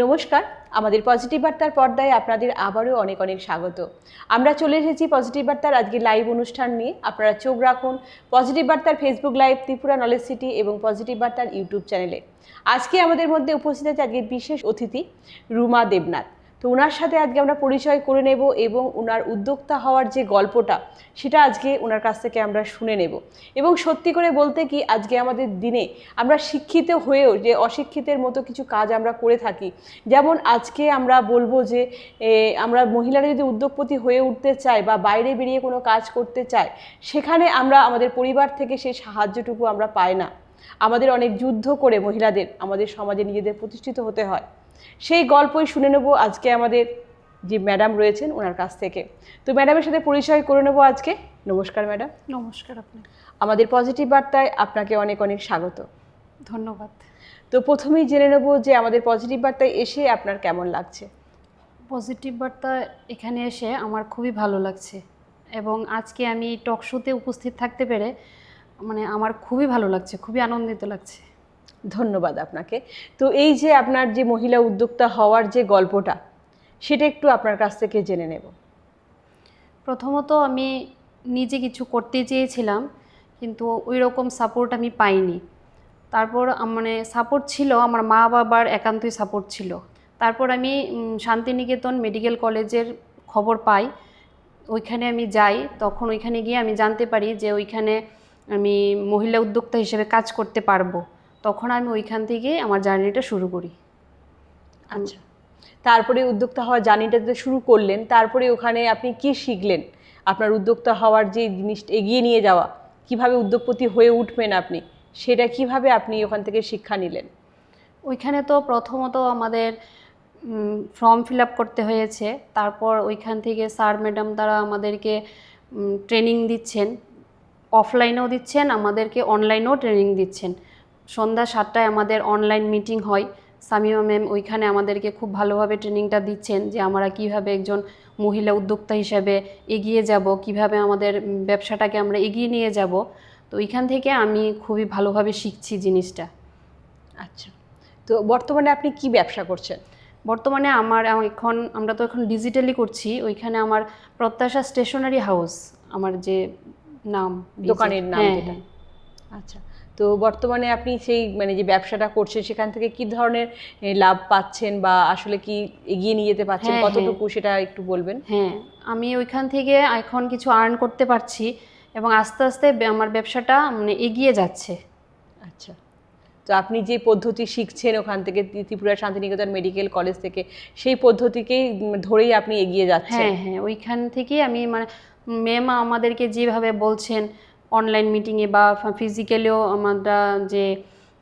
নমস্কার, আমাদের পজিটিভ বার্তার পর্দায় আপনাদের আবারও অনেক অনেক স্বাগত। আমরা চলে এসেছি পজিটিভ বার্তার আজকে লাইভ অনুষ্ঠান নিয়ে। আপনারা চোখ রাখুন পজিটিভ বার্তার Facebook live, Tripura knowledge city এবং পজিটিভ বার্তার ইউটিউব চ্যানেলে। আজকে আমাদের মধ্যে উপস্থিত আছে আজকের বিশেষ অতিথি রুমা দেবনাথ। তো ওনার সাথে আজকে আমরা পরিচয় করে নেব এবং ওনার উদ্যোক্তা হওয়ার যে গল্পটা সেটা আজকে ওনার কাছ থেকে আমরা শুনে নেব। এবং সত্যি করে বলতে কি, আজকে আমাদের দিনে আমরা শিক্ষিত হয়েও যে অশিক্ষিতের মতো কিছু কাজ আমরা করে থাকি। যেমন আজকে আমরা বলবো যে আমরা মহিলারা যদি উদ্যোগপতি হয়ে উঠতে চায় বা বাইরে বেরিয়ে কোনো কাজ করতে চায়, সেখানে আমরা আমাদের পরিবার থেকে সেই সাহায্যটুকু আমরা পাই না। আমাদের অনেক যুদ্ধ করে মহিলাদের আমাদের সমাজে নিজেদের প্রতিষ্ঠিত হতে হয়। সেই গল্পই শুনে নেব আজকে আমাদের যে ম্যাডাম রয়েছেন ওনার কাছ থেকে। তো ম্যাডামের সাথে পরিচয় করে নেব আজকে। নমস্কার ম্যাডাম। নমস্কার। আপনি আমাদের পজিটিভ বার্তায় আপনাকে অনেক অনেক স্বাগত। ধন্যবাদ। তো প্রথমেই জেনে নেব যে আমাদের পজিটিভ বার্তায় এসে আপনার কেমন লাগছে? পজিটিভ বার্তা এখানে এসে আমার খুবই ভালো লাগছে এবং আজকে আমি টক শোতে উপস্থিত থাকতে পেরে আমার খুবই ভালো লাগছে, খুবই আনন্দিত লাগছে। ধন্যবাদ আপনাকে। তো এই যে আপনার যে মহিলা উদ্যোক্তা হওয়ার যে গল্পটা, সেটা একটু আপনার কাছ থেকে জেনে নেব। প্রথমত আমি নিজে কিছু করতে চেয়েছিলাম, কিন্তু ওই রকম সাপোর্ট আমি পাইনি। তারপর সাপোর্ট ছিল, আমার মা বাবার একান্তই সাপোর্ট ছিল। তারপর আমি শান্তিনিকেতন মেডিকেল কলেজের খবর পাই, ওইখানে আমি যাই। তখন ওইখানে গিয়ে আমি জানতে পারি যে ওইখানে আমি মহিলা উদ্যোক্তা হিসেবে কাজ করতে পারবো। তখন আমি ওইখান থেকে আমার জার্নিটা শুরু করি। আচ্ছা, তারপরে উদ্যোক্তা হওয়ার জার্নিটা যে শুরু করলেন, তারপরে ওখানে আপনি কি শিখলেন? আপনার উদ্যোক্তা হওয়ার যে জিনিসটা এগিয়ে নিয়ে যাওয়া, কিভাবে উদ্যোগপতি হয়ে উঠবেন আপনি, সেটা কিভাবে আপনি ওখান থেকে শিক্ষা নিলেন? ওইখানে তো প্রথমত আমাদের ফর্ম ফিল আপ করতে হয়েছে। তারপর ওইখান থেকে স্যার ম্যাডাম তারা আমাদেরকে ট্রেনিং দিচ্ছেন, অফলাইনেও দিচ্ছেন, আমাদেরকে অনলাইনেও ট্রেনিং দিচ্ছেন। সন্ধ্যা 7টায় আমাদের অনলাইন মিটিং হয়। সামিমা ম্যাম ওইখানে আমাদেরকে খুব ভালোভাবে ট্রেনিংটা দিচ্ছেন যে আমরা কীভাবে একজন মহিলা উদ্যোক্তা হিসাবে এগিয়ে যাব, কিভাবে আমাদের ব্যবসাটাকে আমরা এগিয়ে নিয়ে যাব। তো ওইখান থেকে আমি খুবই ভালোভাবে শিখছি জিনিসটা। আচ্ছা, তো বর্তমানে আপনি কি ব্যবসা করছেন? বর্তমানে আমরা তো এখন ডিজিটালি করছি। ওইখানে আমার প্রত্যাশা স্টেশনারি হাউস আমার যে নাম, দোকানের নাম হ্যাঁ, যেটা। হ্যাঁ। আচ্ছা, তো বর্তমানে আপনি সেই যে ব্যবসাটা করছেন সেখান থেকে কি ধরনের লাভ পাচ্ছেন বা আসলে কি এগিয়ে নিয়ে যেতে পারছেন, হ্যাঁ, কতটুকু সেটা একটু বলবেন? হ্যাঁ, আমি ওইখান থেকে এখন কিছু আর্ন করতে পারছি এবং আস্তে আস্তে আমার ব্যবসাটা এগিয়ে যাচ্ছে। আচ্ছা, তো আপনি যে পদ্ধতি শিখছেন ওখান থেকে ত্রিপুরা শান্তিনিকেতন মেডিকেল কলেজ থেকে, সেই পদ্ধতিকেই ধরেই আপনি এগিয়ে যাচ্ছেন? হ্যাঁ, হ্যাঁ, ওইখান থেকেই আমি ম্যাম আমাদেরকে যেভাবে বলছেন অনলাইন মিটিংয়ে বা ফিজিক্যালিও আমরা যে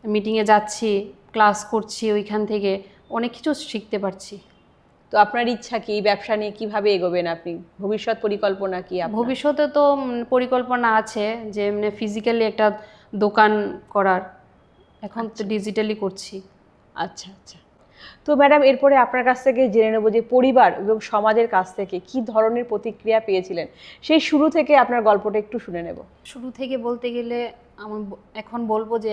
মিটিংয়ে যাচ্ছি, ক্লাস করছি, ওইখান থেকে অনেক কিছু শিখতে পারছি। তো আপনার ইচ্ছা কি, এই ব্যবসা নিয়ে কিভাবে এগোবেন আপনি? ভবিষ্যৎ পরিকল্পনা কি আপনার? ভবিষ্যতে তো পরিকল্পনা আছে যে ফিজিক্যালি একটা দোকান করার। এখন তো ডিজিটালি করছি। আচ্ছা আচ্ছা, তো ম্যাডাম এরপরে আপনার কাছ থেকে জেনে নেব যে পরিবার এবং সমাজের কাছ থেকে কি ধরনের প্রতিক্রিয়া পেয়েছিলেন, সেই শুরু থেকে আপনার গল্পটা একটু শুনে নেব। শুরু থেকে বলতে গেলে এখন বলবো যে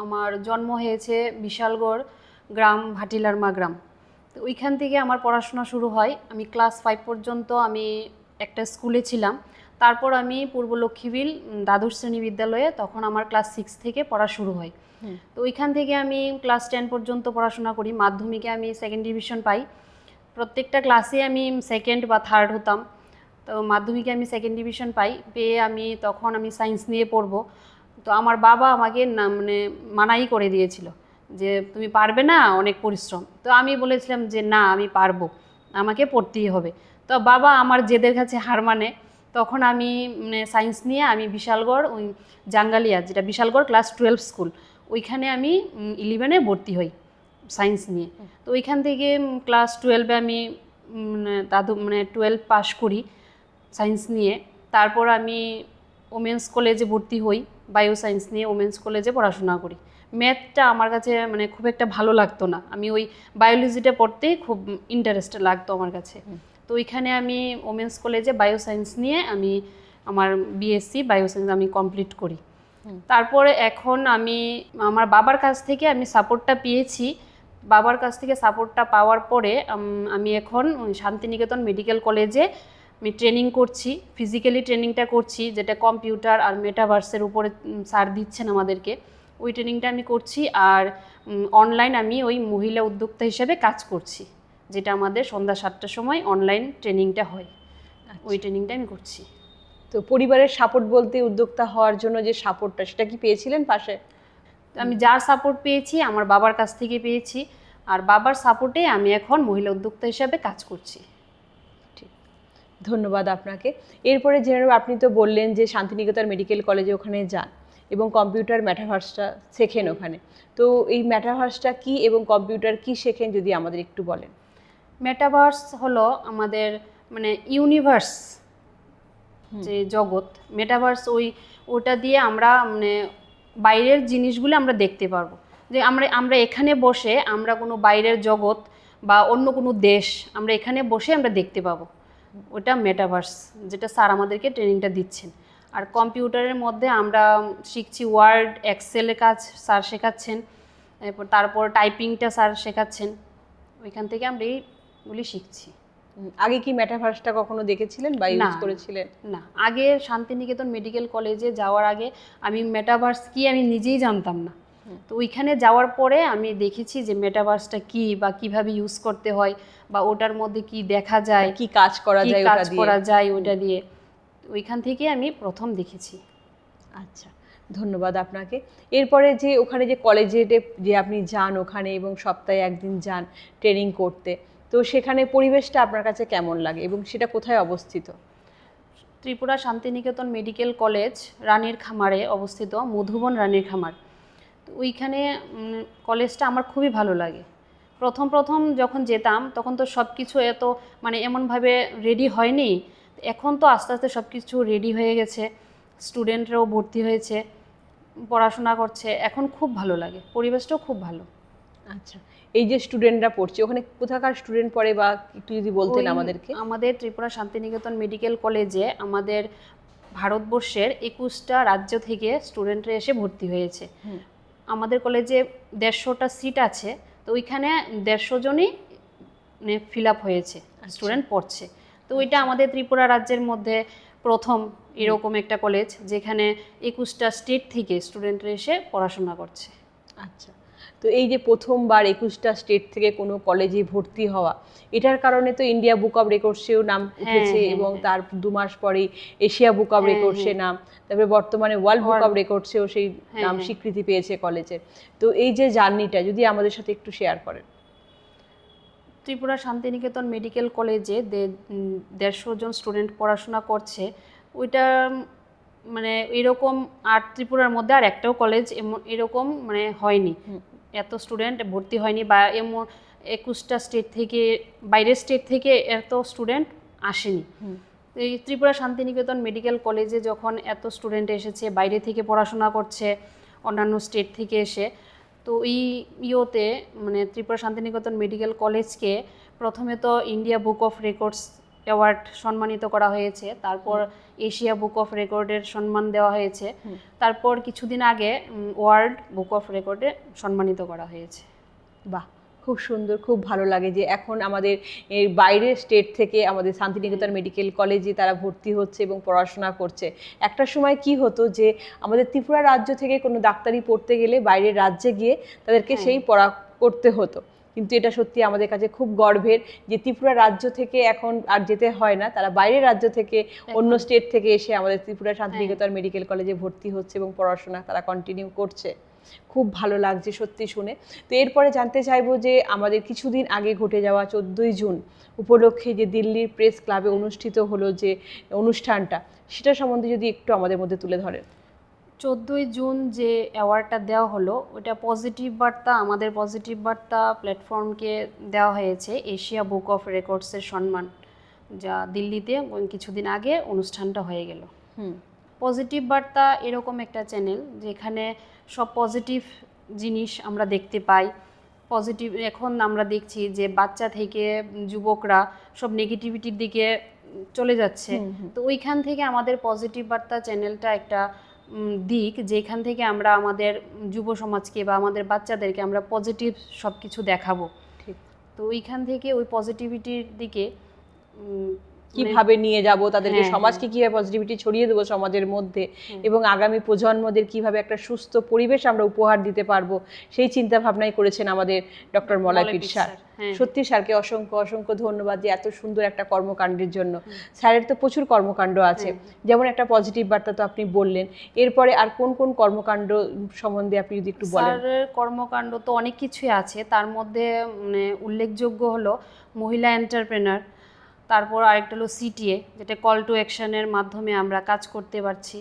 আমার জন্ম হয়েছে বিশালগড় গ্রাম, ভাটিলারমা গ্রাম। তো ওইখান থেকে আমার পড়াশোনা শুরু হয়। আমি ক্লাস 5 পর্যন্ত আমি একটা স্কুলে ছিলাম। তারপর আমি পূর্ব লক্ষ্মীবিল দ্বাদশ শ্রেণী বিদ্যালয়ে, তখন আমার ক্লাস 6 থেকে পড়া শুরু হয়। তো ওইখান থেকে আমি ক্লাস 10 পর্যন্ত পড়াশোনা করি। মাধ্যমিকে আমি 2nd ডিভিশন পাই। প্রত্যেকটা ক্লাসে আমি 2nd বা 3rd হতাম। তো মাধ্যমিকে আমি 2nd ডিভিশন পাই, পেয়ে তখন আমি সায়েন্স নিয়ে পড়বো। তো আমার বাবা আমাকে মানাই করে দিয়েছিল যে তুমি পারবে না, অনেক পরিশ্রম। তো আমি বলেছিলাম যে না, আমি পারবো, আমাকে পড়তেই হবে। তো বাবা আমার জেদের কাছে হার মানে। তখন আমি সায়েন্স নিয়ে আমি বিশালগড় ওই জাঙ্গালিয়া, যেটা বিশালগড় ক্লাস 12 স্কুল, ওইখানে আমি 11-এ ভর্তি হই সায়েন্স নিয়ে। তো ওইখান থেকে ক্লাস 12-এ আমি 12 পাস করি সায়েন্স নিয়ে। তারপর আমি ওমেন্স কলেজে ভর্তি হই, বায়ো সায়েন্স নিয়ে ওমেন্স কলেজে পড়াশোনা করি। ম্যাথটা আমার কাছে খুব একটা ভালো লাগতো না, আমি ওই বায়োলজিটা পড়তে খুব ইন্টারেস্ট লাগতো আমার কাছে। তো ওইখানে আমি ওমেন্স কলেজে বায়ো সায়েন্স নিয়ে আমি আমার বিএসসি বায়ো সায়েন্স আমি কমপ্লিট করি। তারপরে এখন আমি আমার বাবার কাছ থেকে আমি সাপোর্টটা পেয়েছি বাবার কাছ থেকে সাপোর্টটা পাওয়ার পরে আমি এখন শান্তিনিকেতন মেডিকেল কলেজে আমি ট্রেনিং করছি, ফিজিক্যালি ট্রেনিংটা করছি, যেটা কম্পিউটার আর মেটাভার্সের উপরে স্যার দিচ্ছেন আমাদেরকে, ওই ট্রেনিংটা আমি করছি। আর অনলাইন আমি ওই মহিলা উদ্যোক্তা হিসেবে কাজ করছি, যেটা আমাদের সন্ধ্যা 7টার সময় অনলাইন ট্রেনিংটা হয়, ওই ট্রেনিংটা আমি করছি। তো পরিবারের সাপোর্ট বলতে উদ্যোক্তা হওয়ার জন্য যে সাপোর্টটা, সেটা কি পেয়েছিলেন পাশে? আমি যার সাপোর্ট পেয়েছি আমার বাবার কাছ থেকে পেয়েছি, আর বাবার সাপোর্টে আমি এখন মহিলা উদ্যোক্তা হিসেবে কাজ করছি। ঠিক, ধন্যবাদ আপনাকে। এরপরে জেনে নেব, আপনি তো বললেন যে শান্তিনিকেতন মেডিকেল কলেজে ওখানে যান এবং কম্পিউটার মেটাভার্সটা শেখেন ওখানে। তো এই মেটাভার্সটা কি এবং কম্পিউটার কি শেখেন যদি আমাদের একটু বলেন। মেটাভার্স হলো আমাদের মানে ইউনিভার্স, যে জগৎ, মেটাভার্স ওটা দিয়ে আমরা মানে বাইরের জিনিসগুলো আমরা দেখতে পারবো। যে আমরা এখানে বসে আমরা কোনো বাইরের জগৎ বা অন্য কোনো দেশ আমরা এখানে বসে আমরা দেখতে পাবো, ওটা মেটাভার্স, যেটা স্যার আমাদেরকে ট্রেনিংটা দিচ্ছেন। আর কম্পিউটারের মধ্যে আমরা শিখছি ওয়ার্ড, এক্সেলের কাজ স্যার শেখাচ্ছেন, তারপর টাইপিংটা স্যার শেখাচ্ছেন, ওইখান থেকে আমরা এইগুলি শিখছি। আগে কি মেটাভার্সটা কখনো দেখেছিলেন বা ইউজ করেছিলেন? না, আগে শান্তিনিকেতন মেডিকেল কলেজে যাওয়ার আগে আমি মেটাভার্স কি আমি নিজেই জানতাম না। তো ওইখানে যাওয়ার পরে আমি দেখেছি যে মেটাভার্সটা কি বা কিভাবে ইউজ করতে হয়, বা ওটার মধ্যে কি দেখা যায়, কি কাজ করা যায় ওটা দিয়ে, ওইখান থেকে আমি প্রথম দেখেছি। আচ্ছা, ধন্যবাদ আপনাকে। এরপরে যে ওখানে যে কলেজে যে আপনি যান ওখানে এবং সপ্তাহে একদিন যান ট্রেনিং করতে, তো সেখানে পরিবেশটা আপনার কাছে কেমন লাগে এবং সেটা কোথায় অবস্থিত? ত্রিপুরা শান্তিনিকেতন মেডিকেল কলেজ রানীর খামারে অবস্থিত, মধুবন রানীর খামার। তো ওইখানে কলেজটা আমার খুবই ভালো লাগে। প্রথম যখন যেতাম তখন তো সব কিছু এত মানে এমনভাবে রেডি হয়নি, এখন তো আস্তে আস্তে সব কিছু রেডি হয়ে গেছে, স্টুডেন্টরাও ভর্তি হয়েছে, পড়াশোনা করছে, এখন খুব ভালো লাগে, পরিবেশটাও খুব ভালো। আচ্ছা, এই যে স্টুডেন্টরা পড়ছে ওখানে কোথাকার স্টুডেন্ট পড়ে বা একটু যদি বলতেন আমাদেরকে। আমাদের ত্রিপুরা শান্তিনিকেতন মেডিকেল কলেজে আমাদের ভারতবর্ষের 21টা রাজ্য থেকে স্টুডেন্টরা এসে ভর্তি হয়েছে। আমাদের কলেজে 150টা সিট আছে, তো ওইখানে 150 জনই মানে ফিল আপ হয়েছে, স্টুডেন্ট পড়ছে। তো ওইটা আমাদের ত্রিপুরা রাজ্যের মধ্যে প্রথম এরকম একটা কলেজ যেখানে 21টা স্টেট থেকে স্টুডেন্টরা এসে পড়াশোনা করছে। আচ্ছা, তো এই যে প্রথমবার 21টা স্টেট থেকে কোনো কলেজে ভর্তি হওয়া, এটার কারণে তো ইন্ডিয়া বুক অফ রেকর্ডসেও নাম উঠেছে এবং তার 2 মাস পরেই এশিয়া বুক অফ রেকর্ডসে নাম, তারপরে বর্তমানে ওয়ার্ল্ড বুক অফ রেকর্ডসেও সেই নাম স্বীকৃতি পেয়েছে কলেজের। তো এই যে জার্নিটা যদি আমাদের সাথে একটু শেয়ার করেন। ত্রিপুরা শান্তিনিকেতন মেডিকেল কলেজে 150 জন স্টুডেন্ট পড়াশোনা করছে, ওইটা মানে এরকম আর ত্রিপুরার মধ্যে আর একটাও কলেজ এরকম মানে হয়নি, এত স্টুডেন্ট ভর্তি হয়নি, বা এমন 21টা স্টেট থেকে বাইরের স্টেট থেকে এত স্টুডেন্ট আসেনি। এই ত্রিপুরা শান্তিনিকেতন মেডিকেল কলেজে যখন এত স্টুডেন্ট এসেছে, বাইরে থেকে পড়াশোনা করছে অন্যান্য স্টেট থেকে এসে, তো এই ইয়েতে মানে ত্রিপুরা শান্তিনিকেতন মেডিকেল কলেজকে প্রথমে তো India book of records award সম্মানিত করা হয়েছে, তারপর এশিয়া বুক অফ রেকর্ডের সম্মান দেওয়া হয়েছে, তারপর কিছুদিন আগে ওয়ার্ল্ড বুক অফ রেকর্ডে সম্মানিত করা হয়েছে। বাহ, খুব সুন্দর, খুব ভালো লাগে যে এখন আমাদের এই বাইরের স্টেট থেকে আমাদের শান্তিনিকেতন মেডিকেল কলেজে তারা ভর্তি হচ্ছে এবং পড়াশোনা করছে। একটা সময় কি হতো যে আমাদের ত্রিপুরা রাজ্য থেকে কোনো ডাক্তারি পড়তে গেলে বাইরের রাজ্যে গিয়ে তাদেরকে সেই পড়া করতে হতো, কিন্তু এটা সত্যি আমাদের কাছে খুব গর্বের যে ত্রিপুরা রাজ্য থেকে এখন আর যেতে হয় না, তারা বাইরের রাজ্য থেকে অন্য স্টেট থেকে এসে আমাদের ত্রিপুরা শান্তিনিকেতন মেডিকেল কলেজে ভর্তি হচ্ছে এবং পড়াশোনা তারা কন্টিনিউ করছে। খুব ভালো লাগছে সত্যি শুনে। তো এরপরে জানতে চাইবো যে আমাদের কিছুদিন আগে ঘটে যাওয়া 14ই জুন উপলক্ষে যে দিল্লির প্রেস ক্লাবে অনুষ্ঠিত হলো যে অনুষ্ঠানটা, সেটা সম্বন্ধে যদি একটু আমাদের মধ্যে তুলে ধরেন। 14ই জুন যে অ্যাওয়ার্ডটা দেওয়া হলো ওটা পজিটিভ বার্তা, আমাদের পজিটিভ বার্তা প্ল্যাটফর্মকে দেওয়া হয়েছে এশিয়া বুক অফ রেকর্ডসের সম্মান, যা দিল্লিতে কিছুদিন আগে অনুষ্ঠানটা হয়ে গেল। পজিটিভ বার্তা এরকম একটা চ্যানেল যেখানে সব পজিটিভ জিনিস আমরা দেখতে পাই। পজিটিভ, এখন আমরা দেখছি যে বাচ্চা থেকে যুবকরা সব নেগেটিভিটির দিকে চলে যাচ্ছে, তো ওইখান থেকে আমাদের পজিটিভ বার্তা চ্যানেলটা একটা দিক যেখান থেকে আমরা আমাদের যুব সমাজকে বা আমাদের বাচ্চাদেরকে আমরা পজিটিভ সব কিছু দেখাবো। ঠিক। তো ওইখান থেকে ওই পজিটিভিটির দিকে কিভাবে নিয়ে যাব, তাদেরকে হ্যাঁ, সমাজকে কিভাবে পজিটিভিটি ছড়িয়ে দেবো সমাজের মধ্যে, এবং আগামী প্রজন্মদের কিভাবে একটা সুস্থ পরিবেশ আমরা উপহার দিতে পারবো, সেই চিন্তা ভাবনাই করেছেন আমাদের ডক্টর মলয় পীর স্যার। সত্যি স্যারকে অসংখ্য অসংখ্য ধন্যবাদ যে এত সুন্দর একটা কর্মকাণ্ডের জন্য। স্যারের তো প্রচুর কর্মকাণ্ড আছে, যেমন একটা পজিটিভ বার্তা তো আপনি বললেন, এরপরে আর কোন কোন কর্মকাণ্ড সম্বন্ধে আপনি যদি একটু বলেন। স্যারের কর্মকাণ্ড তো অনেক কিছুই আছে, তার মধ্যে উল্লেখযোগ্য হলো মহিলা এন্টারপ্রেনার, তারপর আরেকটা হলো সিটিএ, যেটা কল টু অ্যাকশনের মাধ্যমে আমরা কাজ করতে পারছি।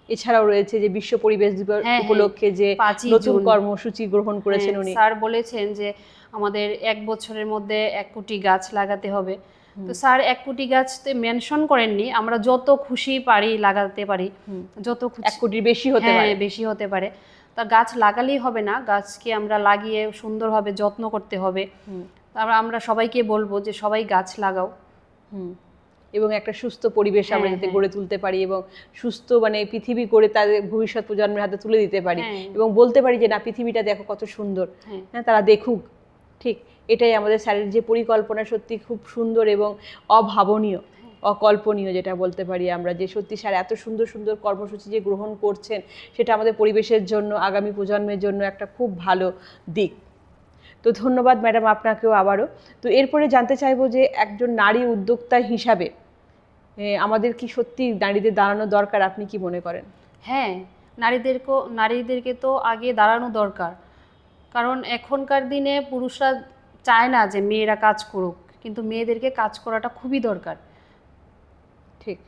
এছাড়াও রয়েছে যে বিশ্ব পরিবেশ দিবস উপলক্ষে যে নতুন কর্মসূচি গ্রহণ করেছেন উনি। স্যার বলেছেন যে আমাদের 1 বছরের মধ্যে 1 কোটি গাছ লাগাতে হবে। তো স্যার 1 কোটি গাছ তো মেনশন করেননি, আমরা যত খুশি পারি লাগাতে পারি, যত খুশি 1 কোটির বেশি হতে পারে, বেশি হতে পারে। তা গাছ লাগালেই হবে না, গাছকে আমরা লাগিয়ে সুন্দরভাবে যত্ন করতে হবে। তারপর আমরা সবাইকে বলবো যে সবাই গাছ লাগাও, এবং একটা সুস্থ পরিবেশ আমরা যাতে গড়ে তুলতে পারি, এবং সুস্থ মানে পৃথিবী গড়ে তাদের ভবিষ্যৎ প্রজন্মের হাতে তুলে দিতে পারি, এবং বলতে পারি যে না পৃথিবীটা দেখো কত সুন্দর, হ্যাঁ তারা দেখুক। ঠিক, এটাই আমাদের স্যারের যে পরিকল্পনা, সত্যি খুব সুন্দর এবং অভাবনীয়, অকল্পনীয় যেটা বলতে পারি আমরা, যে সত্যি স্যার এত সুন্দর সুন্দর কর্মসূচি যে গ্রহণ করছেন, সেটা আমাদের পরিবেশের জন্য, আগামী প্রজন্মের জন্য একটা খুব ভালো দিক। তো ধন্যবাদ ম্যাডাম আপনাকেও আবারও। তো এরপরে জানতে চাইবো যে একজন নারী উদ্যোক্তা হিসাবে আমাদের কি সত্যি নারীদের দাঁড়ানো দরকার, আপনি কি মনে করেন? হ্যাঁ, নারীদেরকে তো আগে দাঁড়ানো দরকার, কারণ এখনকার দিনে পুরুষরা চায় না যে মেয়েরা কাজ করুক, কিন্তু মেয়েদেরকে কাজ করাটা খুবই দরকার। ঠিক,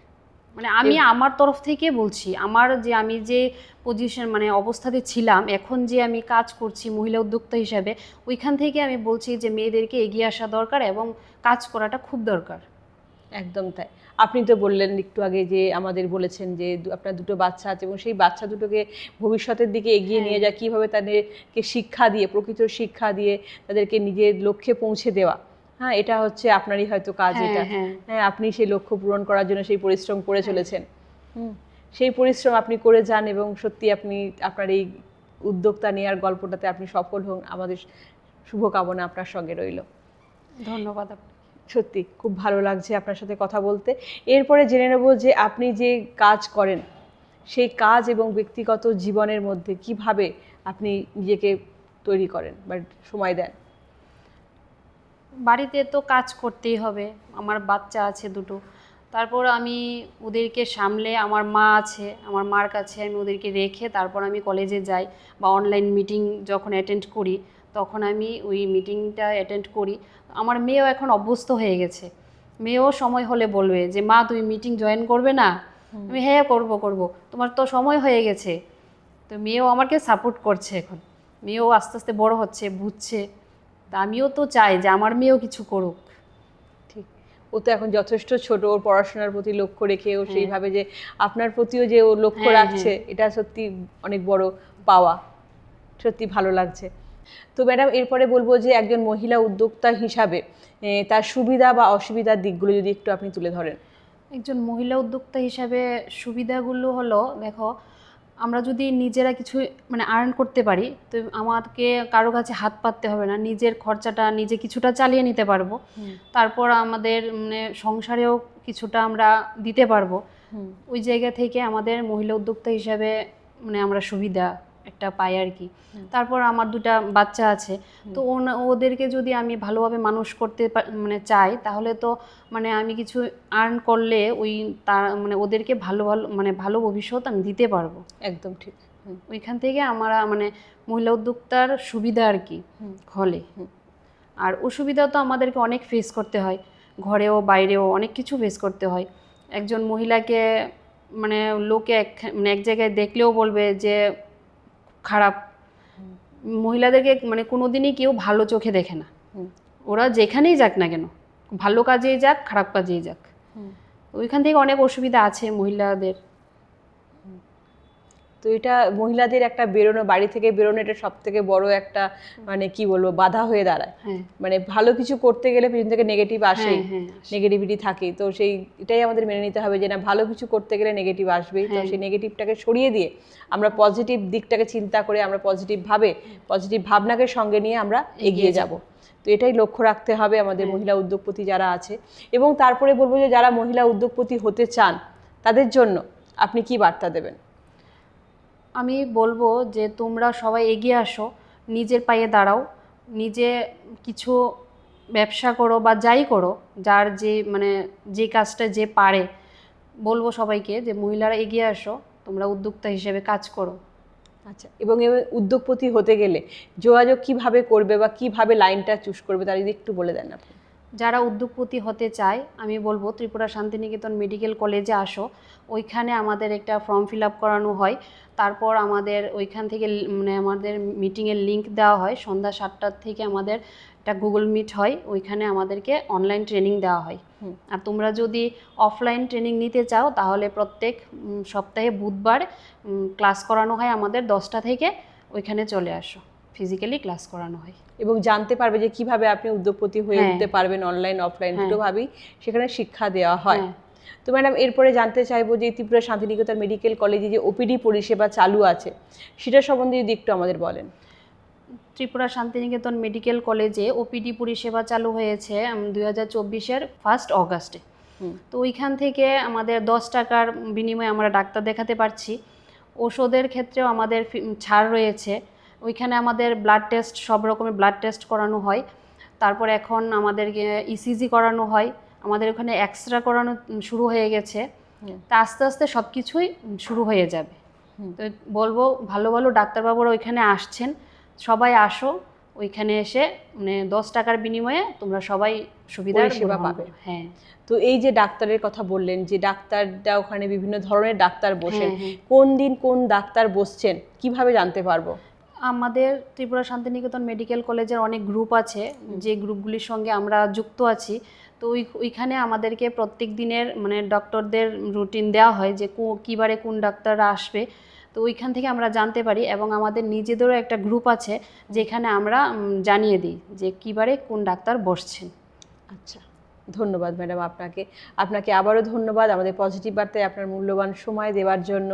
মানে আমি আমার তরফ থেকে বলছি, আমি যে পজিশন মানে অবস্থাতে ছিলাম, এখন যে আমি কাজ করছি মহিলা উদ্যোক্তা হিসাবে, ওইখান থেকে আমি বলছি যে মেয়েদেরকে এগিয়ে আসা দরকার এবং কাজ করাটা খুব দরকার। একদম তাই। আপনি তো বললেন একটু আগে যে আমাদের বলেছেন যে আপনার 2টো বাচ্চা আছে, এবং সেই বাচ্চা দুটোকে ভবিষ্যতের দিকে এগিয়ে নিয়ে যায়, কীভাবে তাদেরকে শিক্ষা দিয়ে, প্রকৃত শিক্ষা দিয়ে তাদেরকে নিজের লক্ষ্যে পৌঁছে দেওয়া। হ্যাঁ, এটা হচ্ছে আপনারই হয়তো কাজ। এটা হ্যাঁ, আপনি সেই লক্ষ্য পূরণ করার জন্য সেই পরিশ্রম করে চলেছেন। সেই পরিশ্রম আপনি করে যান, এবং সত্যি আপনি আপনার এই উদ্যোক্তা নেওয়ার গল্পটাতে আপনি সফল হন। আমাদের শুভকামনা আপনার সঙ্গে রইল। ধন্যবাদ। সত্যি খুব ভালো লাগছে আপনার সাথে কথা বলতে। এরপরে জেনে নেব যে আপনি যে কাজ করেন, সেই কাজ এবং ব্যক্তিগত জীবনের মধ্যে কিভাবে আপনি নিজেকে তৈরি করেন বা সময় দেন। বাড়িতে তো কাজ করতেই হবে, আমার বাচ্চা আছে 2টো, তারপর আমি ওদেরকে সামলে, আমার মা আছে, আমার মার কাছে আমি ওদেরকে রেখে তারপর আমি কলেজে যাই, বা অনলাইন মিটিং যখন অ্যাটেন্ড করি তখন আমি ওই মিটিংটা অ্যাটেন্ড করি। আমার মেয়েও এখন অভ্যস্ত হয়ে গেছে, মেয়েও সময় হলে বলবে যে মা তুমি মিটিং জয়েন করবে না? আমি হ্যাঁ করব, তোমার তো সময় হয়ে গেছে। তো মেয়েও আমাকে সাপোর্ট করছে, এখন মেয়েও আস্তে আস্তে বড় হচ্ছে, বুঝছে। তা আমিও তো চাই যে আমার মেয়েও কিছু করুক। ঠিক, ও তো এখন যথেষ্ট ছোট, ওর পড়াশোনার প্রতি লক্ষ্য রেখে ও সেইভাবে যে আপনার প্রতিও যে ও লক্ষ্য রাখছে, এটা সত্যি অনেক বড় পাওয়া, সত্যি ভালো লাগছে। তো ম্যাডাম এরপরে বলবো যে একজন মহিলা উদ্যোক্তা হিসাবে তার সুবিধা বা অসুবিধার দিকগুলো যদি একটু আপনি তুলে ধরেন। একজন মহিলা উদ্যোক্তা হিসাবে সুবিধাগুলো হলো, দেখো আমরা যদি নিজেরা কিছু মানে আর্ন করতে পারি, তো আমাকে কারো কাছে হাত পাততে হবে না, নিজের খরচাটা নিজে কিছুটা চালিয়ে নিতে পারবো। তারপর আমাদের মানে সংসারেও কিছুটা আমরা দিতে পারবো। ওই জায়গা থেকে আমাদের মহিলা উদ্যোক্তা হিসাবে মানে আমরা সুবিধা একটা পাই আর কি। তারপর আমার 2টা বাচ্চা আছে, তো ওদেরকে যদি আমি ভালোভাবে মানুষ করতে মানে চাই, তাহলে তো মানে আমি কিছু আর্ন করলে ওই তার মানে ওদেরকে ভালো ভবিষ্যৎ আমি দিতে পারবো। একদম ঠিক। ওইখান থেকে আমরা মানে মহিলা উদ্যোক্তার সুবিধা আর কি হলে। আর অসুবিধা তো আমাদেরকে অনেক ফেস করতে হয়, ঘরেও বাইরেও অনেক কিছু ফেস করতে হয়। একজন মহিলাকে মানে লোকে এক জায়গায় দেখলেও বলবে যে খারাপ। মহিলাদেরকে মানে কোনোদিনই কেউ ভালো চোখে দেখে না, ওরা যেখানেই যাক না কেন, ভালো কাজেই যাক খারাপ কাজেই যাক। ওইখান থেকে অনেক অসুবিধা আছে মহিলাদের। তো এটা মহিলাদের একটা বেরোনো, বাড়ি থেকে বেরোনো, এটা সব থেকে বড় একটা মানে কি বলবো বাধা হয়ে দাঁড়ায়। হ্যাঁ মানে ভালো কিছু করতে গেলে পিছন থেকে নেগেটিভ আসেই, হ্যাঁ নেগেটিভিটি থাকে। তো এটাই আমাদের মেনে নিতে হবে যে না, ভালো কিছু করতে গেলে নেগেটিভ আসবেই। তো সেই নেগেটিভটাকে সরিয়ে দিয়ে আমরা পজিটিভ দিকটাকে চিন্তা করে আমরা পজিটিভ ভাবনাকে সঙ্গে নিয়ে আমরা এগিয়ে যাব। তো এটাই লক্ষ্য রাখতে হবে আমাদের মহিলা উদ্যোগপতি যারা আছে। এবং তারপরে বলবো যে যারা মহিলা উদ্যোগপতি হতে চান তাদের জন্য আপনি কি বার্তা দেবেন? আমি বলবো যে তোমরা সবাই এগিয়ে আসো, নিজের পায়ে দাঁড়াও, নিজে কিছু ব্যবসা করো বা যাই করো, যার যে মানে যে কাজটা যে পারে। বলবো সবাইকে যে মহিলারা এগিয়ে আসো, তোমরা উদ্যোক্তা হিসেবে কাজ করো। আচ্ছা, এবং উদ্যোগপতি হতে গেলে যোগাযোগ কিভাবে করবে বা কিভাবে লাইনটা চুজ করবে তার যদি একটু বলে দেন আপনি। যারা উদ্যোগপতি হতে চায় আমি বলবো ত্রিপুরা শান্তিনিকেতন মেডিকেল কলেজে আসো। ওইখানে আমাদের একটা ফর্ম ফিল আপ করানো হয়, তারপর আমাদের ওইখান থেকে মানে আমাদের মিটিংয়ের লিঙ্ক দেওয়া হয়। সন্ধ্যা 7টার থেকে আমাদের একটা গুগল মিট হয়, ওইখানে আমাদেরকে অনলাইন ট্রেনিং দেওয়া হয়। আর তোমরা যদি অফলাইন ট্রেনিং নিতে চাও তাহলে প্রত্যেক সপ্তাহে বুধবার ক্লাস করানো হয় আমাদের 10টা থেকে। ওইখানে চলে আসো, ফিজিক্যালি ক্লাস করানো হয় এবং জানতে পারবে যে কিভাবে আপনি উদ্যোগপতি হয়ে উঠতে পারবেন। অনলাইন অফলাইন দুটোভাবেই সেখানে শিক্ষা দেওয়া হয়। তো ম্যাডাম, এরপরে জানতে চাইবো যে ত্রিপুরা শান্তিনিকেতন মেডিকেল কলেজে যে ওপিডি পরিষেবা চালু আছে সেটা সম্বন্ধে যদি একটু আমাদের বলেন। ত্রিপুরা শান্তিনিকেতন মেডিকেল কলেজে ওপিডি পরিষেবা চালু হয়েছে 2024-এর 1 অগাস্টে। তো ওইখান থেকে আমাদের 10 টাকার বিনিময়ে আমরা ডাক্তার দেখাতে পারছি। ওষুধের ক্ষেত্রেও আমাদের ছাড় রয়েছে। ওইখানে আমাদের ব্লাড টেস্ট, সব রকমের ব্লাড টেস্ট করানো হয়। তারপর এখন আমাদেরকে ইসিজি করানো হয়, আমাদের ওখানে এক্সরে করানো শুরু হয়ে গেছে। তা আস্তে আস্তে সব কিছুই শুরু হয়ে যাবে। তো বলবো ভালো ভালো ডাক্তারবাবুরা ওইখানে আসছেন, সবাই আসো। ওইখানে এসে মানে 10 টাকার বিনিময়ে তোমরা সবাই সুবিধা সেবা পাবে। হ্যাঁ। তো এই যে ডাক্তারের কথা বললেন, যে ডাক্তাররা ওখানে বিভিন্ন ধরনের ডাক্তার বসেন, কোন দিন কোন ডাক্তার বসছেন কিভাবে জানতে পারবো? আমাদের ত্রিপুরা শান্তিনিকেতন মেডিকেল কলেজের অনেক গ্রুপ আছে, যে গ্রুপগুলির সঙ্গে আমরা যুক্ত আছি। তো ওইখানে আমাদেরকে প্রত্যেক দিনের মানে ডক্টরদের রুটিন দেওয়া হয় যে কী বারে কোন ডাক্তাররা আসবে। তো ওইখান থেকে আমরা জানতে পারি, এবং আমাদের নিজেদেরও একটা গ্রুপ আছে যেখানে আমরা জানিয়ে দিই যে কী বারে কোন ডাক্তার বসছেন। আচ্ছা, ধন্যবাদ ম্যাডাম আপনাকে আবারও ধন্যবাদ আমাদের পজিটিভ বার্তায় আপনার মূল্যবান সময় দেওয়ার জন্য।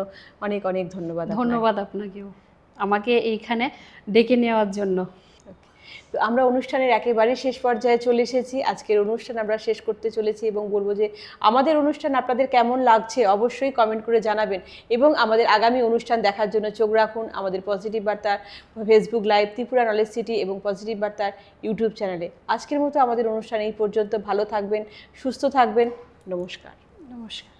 অনেক অনেক ধন্যবাদ। ধন্যবাদ আপনাকেও আমাকে এইখানে ডেকে নেওয়ার জন্য। তো আমরা অনুষ্ঠানের একেবারে শেষ পর্যায়ে চলে এসেছি। আজকের অনুষ্ঠান আমরা শেষ করতে চলেছি এবং বলবো যে আমাদের অনুষ্ঠান আপনাদের কেমন লাগছে অবশ্যই কমেন্ট করে জানাবেন, এবং আমাদের আগামী অনুষ্ঠান দেখার জন্য চোখ রাখুন আমাদের পজিটিভ বার্তার Facebook live, Tripura knowledge city এবং পজিটিভ বার্তার ইউটিউব চ্যানেলে। আজকের মতো আমাদের অনুষ্ঠান এই পর্যন্ত। ভালো থাকবেন, সুস্থ থাকবেন। নমস্কার। নমস্কার।